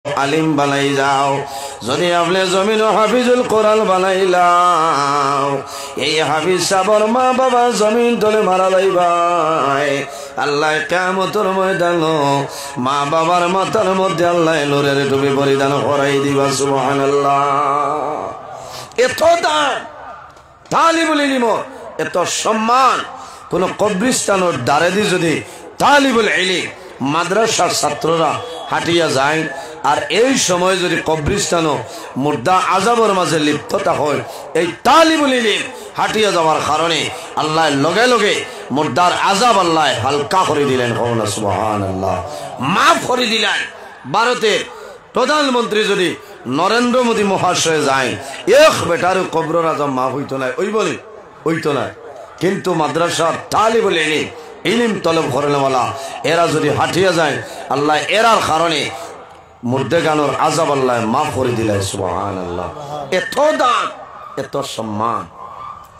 আলিম বানাই যাও। যদি আপনি জমিন হাফিজুল কোরআন বানাইলাও, এই হাফিজ সাবর মা বাবা জমিন তলে মারা যাইবাই। আল্লাহ কিয়ামতের ময়দান মা বাবার মাথার মধ্যে আল্লাহ নূরের টুপি পরিধান করাই দিবা। সুবহানাল্লাহ। এত দাম তালিবুল ইলম, এত সম্মান কোন কবরস্থানের দ্বারে দিয়ে যদি তালিবুল ইলম মাদ্রাসার ছাত্ররা হাঁটিয়া যায়, আর এই সময় যদি কবরস্থানও মুর্দা আযাবের মাঝে লিপ্ততা হয়, এই তালিবুল ইলম হাঁটিয়া যাওয়ার কারণে আল্লাহ লগে লগে মুর্দার আযাব আল্লাহ হালকা করে দিলেন। সুবহানাল্লাহ, মাফ করে দিলেন। ভারতের প্রধানমন্ত্রী যদি নরেন্দ্র মোদী মহাশয় যায়, এক বেটার কবরের আযাব মাফ হইতো না, ওই বলি হইতো না। কিন্তু মাদ্রাসার তালিবুল ইলম ইলম তলব করেনওয়ালা এরা যদি হাঁটিয়া যায়, আল্লাহ এরার কারণে মুর্দেগানোর আযাব আল্লাহ মাফ করে দিলেন। সুবহানাল্লাহ। এত দাম, এত সম্মান।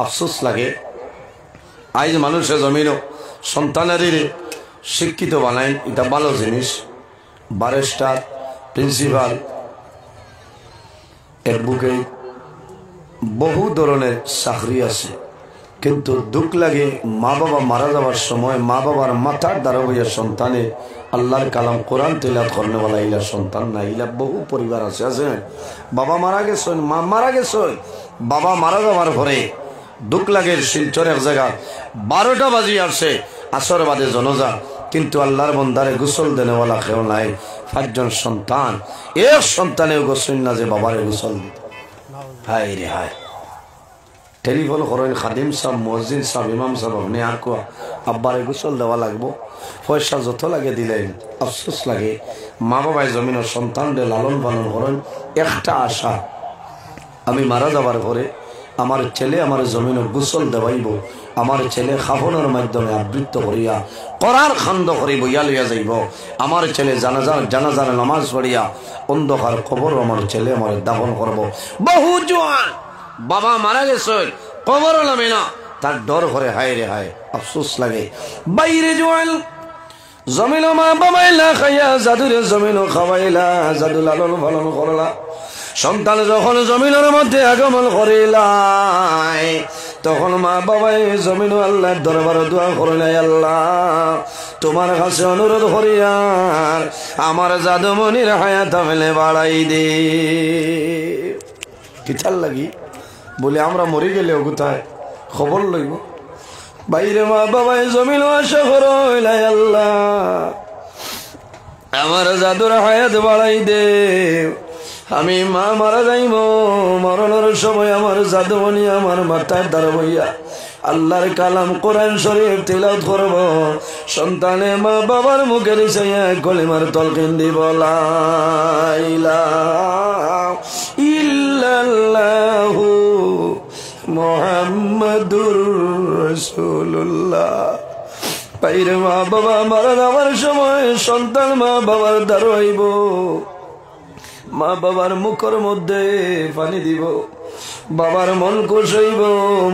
আফসোস লাগে আজ মানুষের জমিনও সন্তানের শিক্ষিত বানায়, এটা ভালো জিনিস। ব্যারিস্টার, প্রিন্সিপাল, অ্যাডভোকেট, বহু ধরনের চাকরি আছে, কিন্তু দুঃখ লাগে মা বাবা মারা যাওয়ার সময় মা বাবার মাথার দ্বারা হইয়া সন্তানে আল্লাহর কালাম কোরআন তিলাওয়াত করেনওয়ালা ইলা সন্তান নাই। ইলা বহু পরিবার আছে। বাবা মারা গেছেন, মা মারা গেছেন, বাবা মারা যাওয়ার পরে দুঃখ লাগে। শিলচর এক জায়গা 12টা বাজি আসছে, আসর বাদে জনজা, কিন্তু আল্লাহর বন্দারে গোসল দেনেওয়ালা কেউ নাই। 5 জন সন্তান, এক সন্তানেও গোসল না যে বাবারে গোসল দিত। হায় রে হায়। টেলিফোন করেন খাদিম সাহেব, মুয়াজ্জিন সাহেব, ইমাম সাহেব, আপনি আর কোয়া আব্বারে গোসল দেওয়া লাগবো, পয়সা যত লাগে দিলেন। আফসোস লাগে মা বাবাই জমিনের সন্তানদের লালন পালন করেন একটা আশা, আমি মারা যাবার পরে আমার ছেলে আমার জমিনে গোসল দেওয়াইব, আমার ছেলে খাফনের মাধ্যমে আবৃত্ত করিয়া করার খন্দ করি বইয়া লইয়া যাইব, আমার ছেলে জানাজার নামাজ পড়িয়া অন্ধকার কবর আমার ছেলে আমার দাফন করব। বহু জোয়ান বাবা মারা গেছে, কবর নামে না, তার ডর করে। হায় রে হায়, আফসোস লাগে। বাইরে জোয়ান জমিন মা বাবাইলা খাইয়া জাদুরে জমিন খাওয়াইলা, জাদু লালন পালন করলা। সন্তান যখন জমিনের মধ্যে আগমন করিলাই, তখন মা বাবাই জমিন আল্লাহর দরবারে দোয়া করিলাই, আল্লাহ তোমার কাছে অনুরোধ করিয়ার আমার জাদুমনির হায়াত ফেলে বাড়াই দে। কিতার লাগি বলে আমরা মরে গেলে কোথায় খবর লইব। বাইরে মা বাবাই জমিন আশা করিলাই, আল্লাহ আমার জাদুর হায়াত বাড়াই দে। আমি মা মারা যাইব, মরণের সময় আমার জাদুমণি আমার মাথায় দ্বারা বইয়া আল্লাহর কালাম কোরআন শরীফ তিলাওয়াত করব। সন্তানে মা বাবার মুখের চাইয়া কলিমার তলকিন দিব, লা ইলাহা ইল্লাল্লাহু মুহাম্মাদুর রাসূলুল্লাহ। বাইরে মা বাবা মারা যাওয়ার সময় সন্তান মা বাবার দ্বারা হইব, মা বাবার মুখের মধ্যে পানি দিব, বাবার মন খুশ হইব,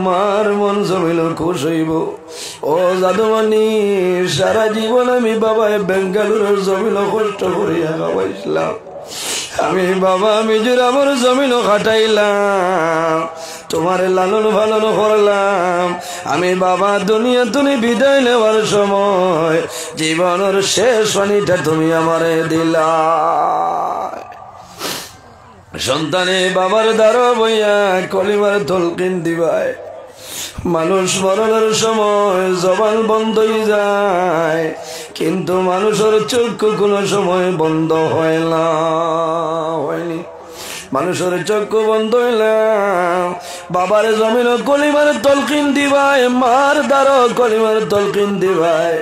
মার মন জমিল খুশ হইব। ও জাদুমণি, সারা জীবন আমি বাবায় বেঙ্গালুরুর জমিল কষ্ট করিয়া খাওয়াইছিলাম, আমি বাবা মিজুর আমার জমিন খাটাইলাম, তোমার লালন পালন করলাম। আমি বাবা দুনিয়া তুমি বিদায় নেওয়ার সময় জীবনের শেষ পানিটা তুমি আমারে দিলা। সন্তানে বাবার দ্বারা বইয়া কলিমার তলকিন দিবায়। মানুষ মরণের সময় জবান বন্ধ হয়ে যায়, কিন্তু মানুষের চক্ষু কোনো সময় বন্ধ হয় না, হয়নি। মানুষের চক্ষু বন্ধ হইলাম, বাবার জমিন কলিমার তলকিন দিবায়, মার দ্বারা কলিমার তলকিন দিবায়।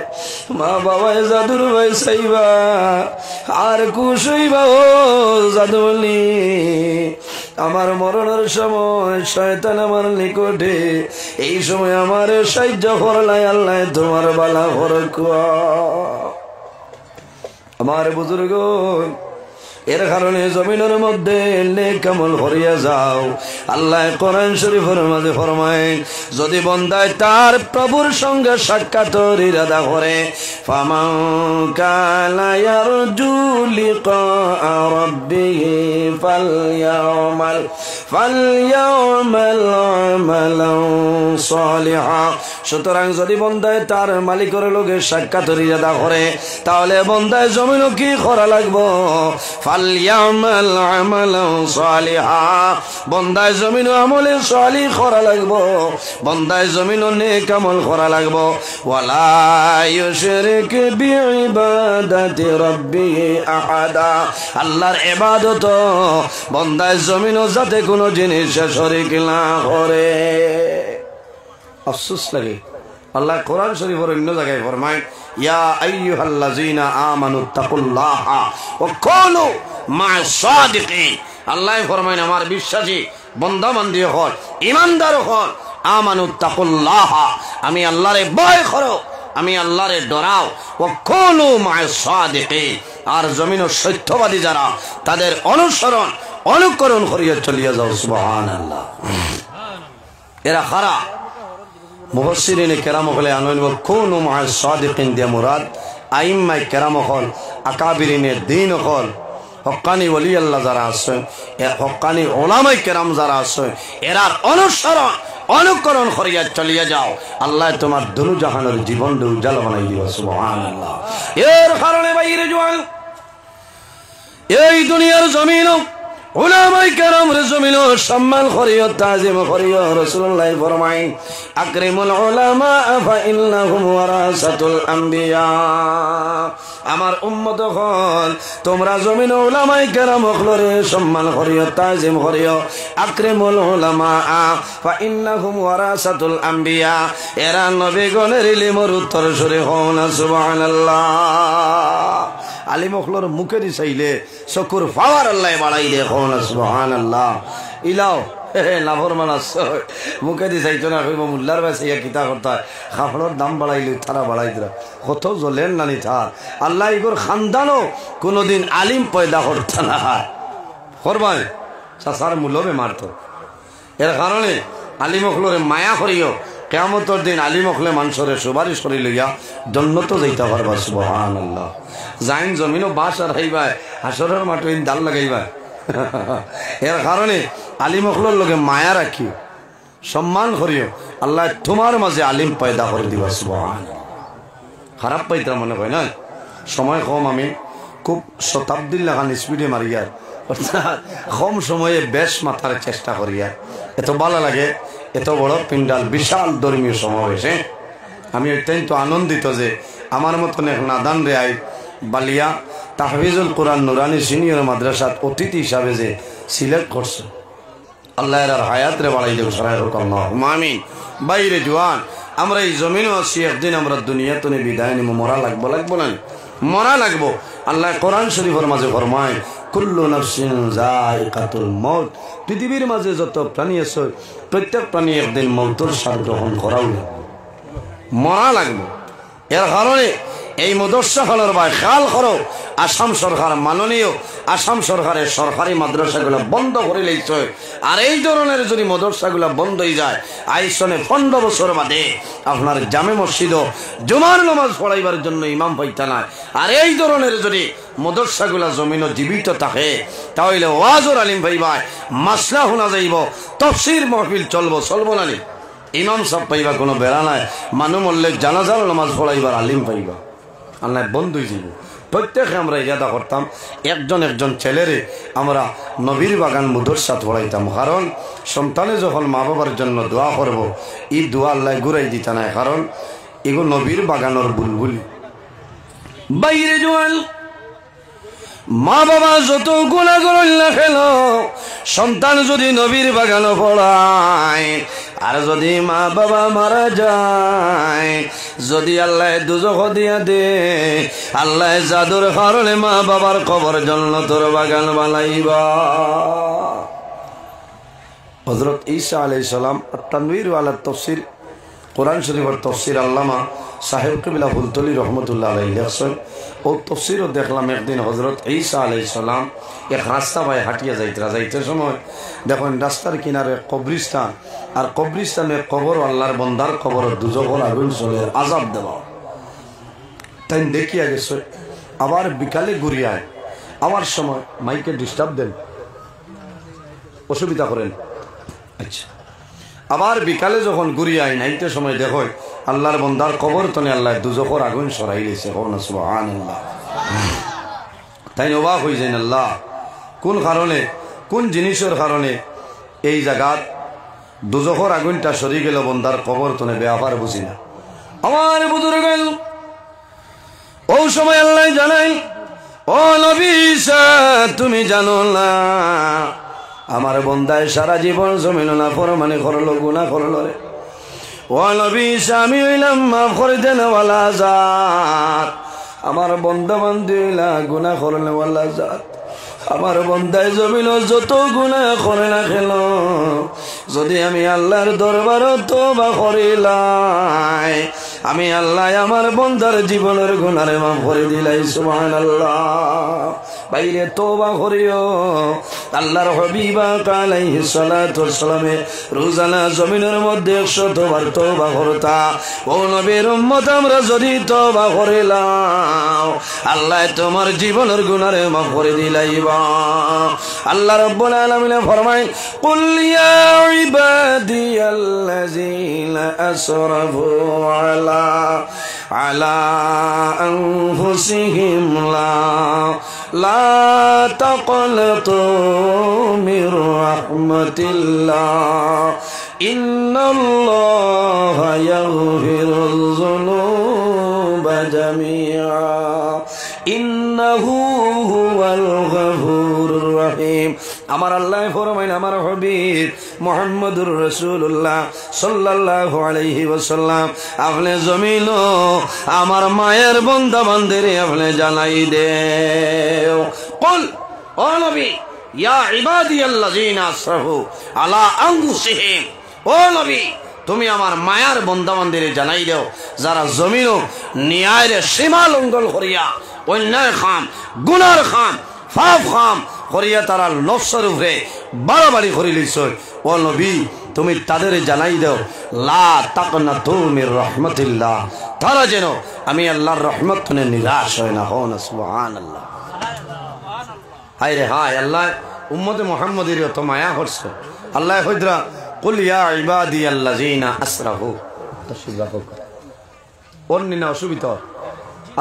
মা বাবায় জাদুর ভাই চাইবা আর কুশইবা, ও জাদুলি আমার মরণের সময় শয়তান আমার নিকটে, এই সময় আমার সাহায্য করলাই, আল্লাহ তোমার বালা ফরক। আমার বুজুর্গ এর কারণে জমিনের মধ্যে নেক আমল করিয়া যাও। আল্লাহ কোরআন শরীফের মাঝে ফরমায়, যদি বান্দায় তার প্রভুর সঙ্গে সাক্ষাতের ইরাদা করে, ফামান কানা ইয়ারজু লিকা রাব্বিহি ফালইয়ামাল আমালান সালিহা। সুতরাং যদি বান্দায় তার মালিকের লগে সাক্ষাতের ইরাদা করে, তাহলে বান্দায় জমিনও কি করা লাগবো? ফালইয়ামাল আমালান সালিহা, বান্দায় জমিনও আমলে সালিহ করা লাগবো, বান্দায় জমিনও নেক আমল করা লাগবো। ওয়ালা ইউশরিক বিইবাদাতি রাব্বিহি আহাদা, আল্লাহর ইবাদত বান্দায় জমিনও যাতে কোনো জিনিস শরীক না করে। আফসোস লাগে, আল্লাহ কোরআন শরীফের অন্য জায়গায় ফরমায়, ইয়া আইয়ুহাল্লাযীনা আমানুত্তাকুল্লাহা ওয়া কুনু মা'আস সাদিকিন। আল্লাহ ফরমায়, আমার বিশ্বাসী বান্দা বান্দি হল, ঈমানদার হল, আমানুত্তাকুল্লাহা, আমি আল্লাহরে ভয় করো, আমি আল্লাহরে ডরাও। ওয়া কুনু মা'আস সাদিকিন, আর জমিনের সত্যবাদী যারা তাদের অনুসরণ অনুকরণ করিয়া চলিয়া যাও। সুবহানাল্লাহ। এরা খারা মুফাসসিরিনে কেরাম হলে আনন্দ কুনু মা'আস সাদিকিন দিয়ে মুরাদ আইম্মায়ে কেরাম হল, আকাবিরিনে দ্বীন হল, হক্কানি ওলি আল্লাহ যারা আছেন, হক্কানি ওলামায়ে কেরাম যারা আছেন, এরার অনুসরণ অনুকরণ করিয়া চলিয়া যাও। আল্লাহ তোমার দুনু জাহানের জীবন উজ্জ্বল বানাই দিবা। সুবহানাল্লাহ। এর কারণে বাইরে জওয়ান, এই দুনিয়ার জমিন উলামায়ে কেরামের জমিন সম্মান করিও, তাজিম করিও। রাসূলুল্লাহ ফরমায়, আকরিমুল উলামা ফা ইন্নাহুম ওয়ারাসাতুল আম্বিয়া। আমার উম্মত হল, তোমরা জমিন উলামায়ে কেরাম হলরে সম্মান করিও, তাজিম করিও। আকরিমুল উলামা ফা ইন্নাহুম ওয়ারাসাতুল আম্বিয়া, এরা নবীগণের ইলমের উত্তরসূরি হন। সুবহানাল্লাহ। আলিম হলর মুখে চাইলে চকুর পাওয়ার আল্লাহ বাড়াই দে। হন সুবহানাল্লাহ। ইলাও লাভরমান মুখে দি চাইতো না, মোল্লার বেছে কিতা করতে হয়, কাপড়ের দাম বাড়াইলে তারা বাড়াই দিলা, কত জ্বলেন নানি থার। আল্লাহ ইগোর খানদানও কোনোদিন আলিম পয়দা করতে না করবাই, চাচার মূল্যবে মারত। এর কারণে আলিম হলরে মায়া করিও, কিয়ামতের দিন আলিম হলে মানুষের সুপারিশ করি লইয়া জন্নত যাইতে পারবা। সুবহানাল্লাহ। জাইন জমিনও বাস আর হাইবাই, হাসরের মাঠে দাল লাগাইবাই। এর কারণে আলিম হলের লগে মায়া রাখিও, সম্মান করিও, আল্লাহ তোমার মাঝে আলিম পয়দা করে দিবা। সুবহানাল্লাহ। খারাপ পাইতা মনে হয় না, সময় কম, আমি খুব শতাব্দীর লাগান স্পিডে মারিয়ার, অর্থাৎ কম সময়ে বেশ মাথার চেষ্টা করিয়া। এত ভালো লাগে, এত বড় পিন্ডাল, বিশাল ধর্মীয় সমাবেশে আমি অত্যন্ত আনন্দিত যে আমার মতন এক নাদান রে I Balia তাহফিজুল Quran Nurani senior মাদ্রাসাত অতিথি হিসাবে যে সিলেক্ট করছে, আল্লাহ এর হায়াত রে বাড়াই দেব। সারাই হোক আল্লাহুম্মা আমিন। বাইরে জওয়ান, আমরা এই জমিনও আছি, একদিন আমরা দুনিয়াতে বিদায় নিব, মরা লাগবো, লাগবো না মরা লাগবো। আল্লাহ কোরআন শরীফের মাঝে ফরমায়, কুল্লু নাফসিন যায়িকাতুল মউত, পৃথিবীর মাঝে যত প্রাণী আছে প্রত্যেক প্রাণী একদিন মউতের স্বাদ গ্রহণ করাও লাগবে, মরা লাগবে। এর কারণে এই মাদ্রাসা হলের ভাই খেয়াল করো, আসাম সরকার মাননীয় আসাম সরকারের সরকারি মাদ্রাসাগুলো বন্ধ করে লইছে। আর এই ধরনের যদি মাদ্রাসাগুলো বন্ধ হয়ে যায়, আইসনে 15 বছর বাদে আপনার জামে মসজিদও জুমার নামাজ পড়াইবার জন্য ইমাম পাইতা নাই। আর এই ধরনের যদি মাদ্রাসাগুলো জমিনও জীবিত থাকে, তাহলে ওয়াজর আলিম ভাইবাই, মাসলা শোনা যাইব, তাফসীর মাহফিল চলবো, চলবো না নি? ইমাম সব পাইবা কোনো বেড়া নাই, মানুষ মরলে জানাজার নামাজ পড়াইবার আলিম পাইবা। আল্লাহ বন্ধুই যাব। প্রত্যেকে আমরা ইরাদা করতাম, একজন একজন ছেলেরে আমরা নবীর বাগান মাদ্রাসা পড়াইতাম। কারণ সন্তানে যখন মা বাবার জন্য দোয়া করব, এই দোয়া আল্লাহ ঘুরাই দিতা নাই, কারণ এগুলো নবীর বাগানোর বুলবুলি। বাইরে জোয়ান, মা বাবা যত গুনাহ করলে খেল, সন্তান যদি নবীর বাগানো পড়ায়, আর যদি মা বাবা মারা যায়, যদি আল্লাহ দুজখ দিয়া দে, আল্লাহ জাদুর কারণে মা বাবার কবর জান্নাতের বাগান বানাইবা। হযরত ঈসা আলাইহিস সালাম তানবীর ওয়ালা তাফসীর কোরআন শরীফের তাফসীর আল্লামা সাহেব কিবলা ফুলতলি রহমতুল্লাহ আলাইহি লেখছেন ও তফসিরও দেখলাম একদিন হযরত ঈসা আলাইহিস সালাম এক রাস্তা বাই হাঁটিয়া যাইতে সময় দেখেন রাস্তার কিনারে কবরিস্তান আর কবরিস্তানের কবর আল্লাহর বন্দার কবর দুজখের আগুন চলে আযাব দেওয়া তাই দেখিয়া গেছে আবার বিকালে ঘুরিয়ায় আমার সময় মাইকে ডিস্টার্ব দেন অসুবিধা করেন আচ্ছা আবার বিকালে যখন ঘুরিয়ায় নাইতে সময় দেখো আল্লাহর বন্দার কবর তনে আল্লাহ দুজখের আগুন সরাই দিয়েছে সুবহানাল্লাহ তাই অবাক হয়ে যায় আল্লাহ কোন কারণে কোন জিনিসের কারণে এই জায়গাত দুজখের আগুনটা সরি গেল বন্দার কবর তনে ব্যাপার বুঝি না আমার বুজুর্গ ও সময় আল্লাহ জানাই ও নবী ঈসা তুমি জানো না আমার বন্দায় সারা জীবন জমিন না ফরমানি করলো গুনাহ করলো রে ও নবী ঈসা আমি হইলাম মাফ করে দেন ওয়ালা জাত আমার বন্দা বান্দিলা গুনাহ করলে ওয়ালা জাত আমার বন্দায় জমিন যত গুনাহ করে না কেন যদি আমি আল্লাহর দরবারে তওবা করিলাই আমি আল্লাহ আমার বন্দার জীবনের গুনাহ মাফ করে দিলাই সুবহানাল্লাহ বাইরে তওবা করিও আল্লাহর হাবিব আলাইহিস সালাতু ওয়াস সালাম রোজানা জমিনের মধ্যে 100 বার তওবা করতা ও নবীর উম্মত আমরা যদি তওবা করিলাম আল্লাহ তোমার জীবনের গুনাহ মাফ করে দিলাইবা আল্লাহ রাব্বুল আলামিন ফরমায় কুল ইয়া ইবাদিয়াল্লাযীনা আসরাফু আলা আনফুসিহিম লা তাকনাতু মির রাহমাতিল্লাহ ইন্নাল্লাহা ইয়াগফিরুয যুনুবা জামিআ ইন্নাহু হুয়াল গফুরুর রহিম আমার আল্লাহ ফরমাইন আমার হাবিব মুহাম্মদুর রাসূলুল্লাহ সাল্লাল্লাহু আলাইহি ওয়াসাল্লাম আপনি জমিন আমার মায়ের বান্দা বান্দিরে আপনি জানাই দেও কুল ও নবী ইয়া ইবাদিয়াল্লাযীনা আসরাফু আলা আনফুসিহিম ও নবী তুমি আমার মায়ার বান্দা বান্দিরে জানাই দাও যারা জমিন ন্যায়ের সীমা লঙ্ঘন করিয়া অন্যায় খাম গুনার খাম পাপ খাম করিয়া তারা নফসের উপরে বাড়াবাড়ি করে লইছ ও নবী তুমি তাদের জানাই দাও লা তাকনাতু মির রাহমাতিল্লাহ তারা যেন আমি আল্লাহর রহমত থেকে নিরাশ হয় না হন সুবহানাল্লাহ হায় রে হায় আল্লাহ উম্মতে মুহাম্মদের তো মায়া করছে আল্লাহ কইরা কুল ইয়া ইবাদিয়াল্লাযীনা আসরাফু তাশরিফ অন্যনা অসুবিধা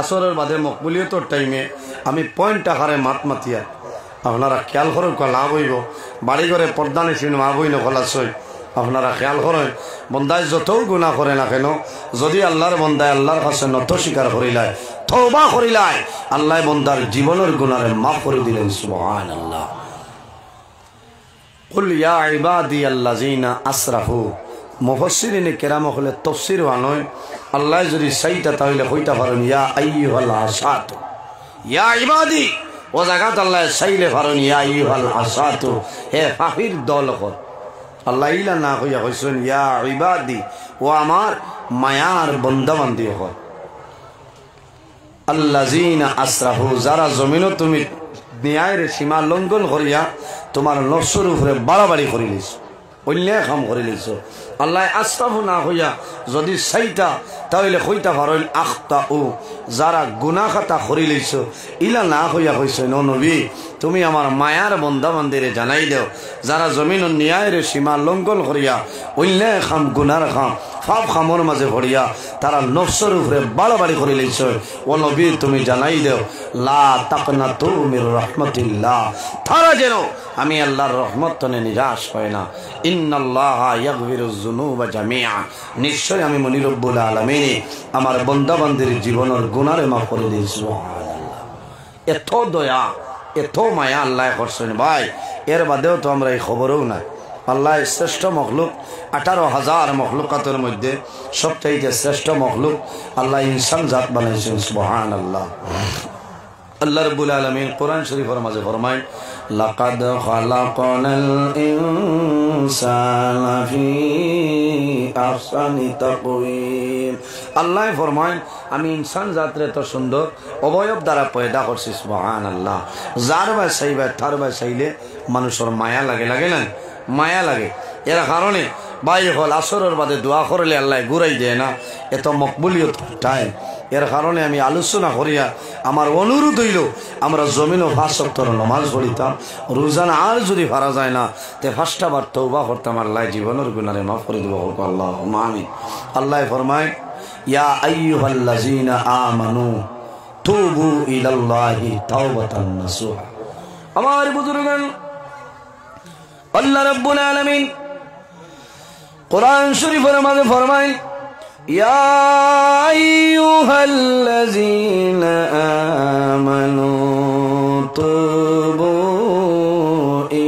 আসরের বাদে মকবুলিয়তর টাইমে আমি পয়েন্ট আকারে মাতিয়া আপনারা খেয়াল করেন লাভ হইব বাড়ি ঘরে পর্দা নিশ্চিন মা বই নকলাছই আপনারা খেয়াল করেন বন্দায় যত গুনাহ করে না কেন যদি আল্লাহর বন্দায় আল্লাহর কাছে নত স্বীকার করিলায় তওবা করিলায় আল্লাহ বন্দার জীবনের গুনাহে মাফ করে দিলেন সুবহানাল্লাহ কুল ইয়া ইবাদিয়াল্লাযীনা আসরাফু মুফাসসিরিনে কেরাম হলে তাফসীর আনয় আল্লাহ যদি চাইতা তাহলে কইতা পারেন ইয়া আইয়ুহাল আসাত ইয়া ইবাদি ও জায়গাত আল্লাহ চাইলে পারেন ইয়া আইয়ুহাল আসাত হে ফাকির দল কর আল্লাহ ইলা না কইয়া কইছেন ইয়া ইবাদি ও আমার মায়ার বান্দা বান্দি কর আল্লাযীনা আসরাফু যারা জমিন তুমি ন্যায়ের সীমা লঙ্ঘন করিয়া তোমার নফসের উপরে বাড়াবাড়ি করে লিছ অন্যায় কাম করে লিছ আল্লাহ আসরাফু না হইয়া যদি চাইতা তাহলে কইতা পারেন আখতাউ যারা গুনাহ খাতা করে লিছ ইলা না হইয়া কইছেন ও নবী তুমি আমার মায়ার বান্দা বান্দিরে জানাই দাও যারা জমিন ন্যায়ের সীমা লঙ্ঘন করিয়া অন্যায় কাম গুনার কাম পাপ খামর মাঝে পড়িয়া তারা নফসের উপরে বাড়াবাড়ি করে লিছ ও নবী তুমি জানাই দাও লা তাকনাতু মির রাহমাতিল্লাহ তারা যেন আমি আল্লাহর রহমত থেকে নিরাশ হয় না ইন্নাল্লাহা ইয়াগফিরুয যুনুবা জামিআ নিশ্চয় আমি মনি রব্বুল আলামিন আমার বান্দা বান্দির জীবনের গুনাহে মাফ করে দিই সুবহানাল্লাহ এত দয়া এত মায়া আল্লাহ করছেন ভাই এর বাদেও তো আমরা এই খবরও না আল্লাহ শ্রেষ্ঠ মখলুক 18,000 মখলুকাতের মধ্যে সবচাইতে শ্রেষ্ঠ মখলুক আল্লাহ ইনসান জাত বানাইছেন সুবহানাল্লাহ আল্লাহ রাব্বুল আলামিন কোরআন শরীফের মাঝে ফরমায় লাকাদ খালাকনাল ইনসানা ফি আহসানি তাকওয়িম। আল্লাহ ফরমায় আমি ইনসান জাতরে তো সুন্দর অবয়ব দ্বারা পয়দা করছি। সুবহানাল্লাহ। যার বা চাইবা তার বা চাইলে মানুষের মায়া লাগে, লাগে না? মায়া লাগে। এর কারণে ভাই হল আসরের বাদে দোয়া করলে আল্লাহ ঘুরাই দেয় না, এত মকবুলিয়ত টাইম। এর কারণে আমি আলোচনা করিয়া আমার অনুরোধ হইল আমরা জমিন ও 5 ওয়াক্তের নামাজ পড়িতাম রোজানা, আর যদি পারা যায় না তে 5টা বার তওবা করতাম, আল্লাহ জীবনের গুনাহে মাফ করে দেব। আল্লাহুম্মা আমিন। আল্লাহ ফরমায় ইয়া আইয়ুহাল্লাযীনা আমানু তুবু ইলাল্লাহি তাওবাতান নাসুহা। আমার বুজুর্গগণ, আল্লাহ রাব্বুল আলামিন কোরআন শরীফের মধ্যে ফরমায় ইয়া আইয়ুহাল্লাযীনা আমানু তুবু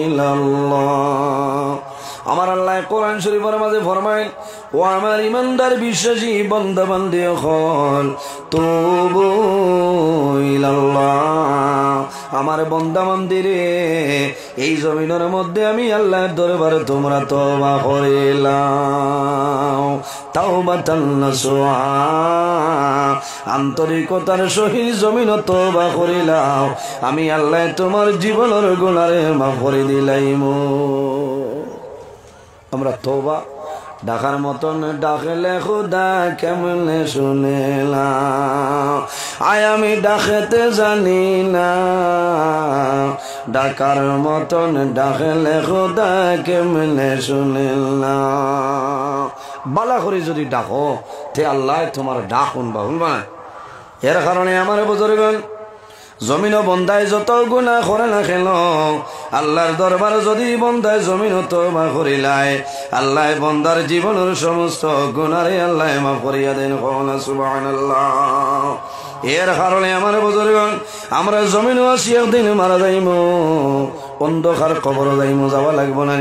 ইলাল্লাহ। আমার আল্লাহ কোরআন শরীফের মধ্যে ফরমায় ও আমার ইমানদার বিশ্বাসী বান্দা বান্দী হল তুবু ইলাল্লাহ। আমার বান্দা বান্দীরে এই জমিনের মধ্যে আমি আল্লাহর দরবারে তোমরা তওবা করিলাম, তাওবাতান নাসুহা, আন্তরিকতার সহিত জমিন তওবা করিলাম, আমি আল্লাহ তোমার জীবনের গুনাহে মাফ করে দিলাম। আমরা তওবা ডাকার মতন ডাকলে খুদা কেমনে শুনেলাম, আয় আমি ডাকতে জানি না, ডাকার মতন ডাকলে খুদা কেমনে শুনেলাম। বালা করে যদি ডাকো তে আল্লাহ তোমার ডাক শুনবা, শুনবা না? এর কারণে আমার বুজুর্গগণ জমিন বন্দায় যত গুনাহ করে না কেন আল্লাহর দরবারে যদি বন্দায় জমিন তওবা করিলাই আল্লাহ বন্দার জীবনের সমস্ত গুনাহে আল্লাহ মাফ করিয়া দেন। সুবহানাল্লাহ। এর কারণে আমার বুজুর্গগণ আমরা জমিন আসি একদিন মারা যাইমু, অন্ধকার কবর যাইমু, যাওয়া লাগবো না?